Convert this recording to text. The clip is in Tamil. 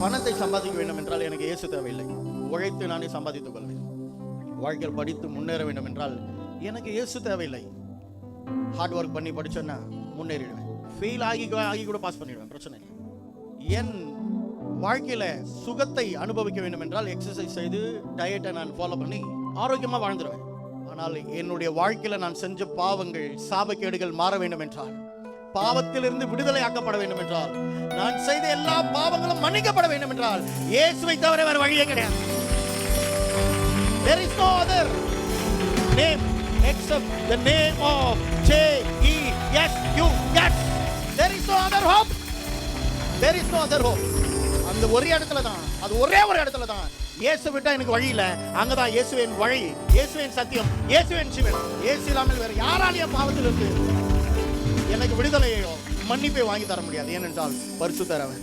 பணத்தை சம்பாதிக்க வேண்டும் என்றால் எனக்கு இயேசு தேவையில்லை. உழைத்து நானே சம்பாதித்துக் கொள்வேன். வாழ்க்கையில் படித்து முன்னேற வேண்டும் என்றால் எனக்கு இயேசு தேவையில்லை. ஹார்ட் ஒர்க் பண்ணி படிச்சேன்னா முன்னேறிடுவேன். ஃபெயில் ஆகி கூட பாஸ் பண்ணிடுவேன், பிரச்சனை இல்லை. என் வாழ்க்கையில சுகத்தை அனுபவிக்க வேண்டும் என்றால் எக்ஸசைஸ் செய்து டயட்டை நான் ஃபாலோ பண்ணி ஆரோக்கியமாக வாழ்ந்துடுவேன். ஆனால் என்னுடைய வாழ்க்கையில நான் செஞ்ச பாவங்கள், சாபக்கேடுகள் மாற வேண்டும் என்றால், பாவத்திலிருந்து விடுதலை ஆக்கப்பட வேண்டும் என்றால், நான் செய்த எல்லா பாவங்களும் மன்னிக்கப்பட வேண்டும் என்றால் இயேசுவை தவிர வேறு வழியே கிடையாது. There is no other name except the name of Jesus. There is no other hope. There is no other hope. அந்த ஒரே இடத்துல தான், அது ஒரே ஒரு இடத்துல தான். இயேசு விட்டா எனக்கு வழி இல்லை. அங்கதான் இயேசுவின் வழி, இயேசுவின் சத்தியம், இயேசுவின் ஜீவன். இயேசு இல்லாமல் வேற யாராலையும் பாவத்திலிருந்து எனக்கு விடுதலையோ மன்னிப்பை வாங்கி தர முடியாது. ஏனென்றால் பரிசுத்தர் அவர்.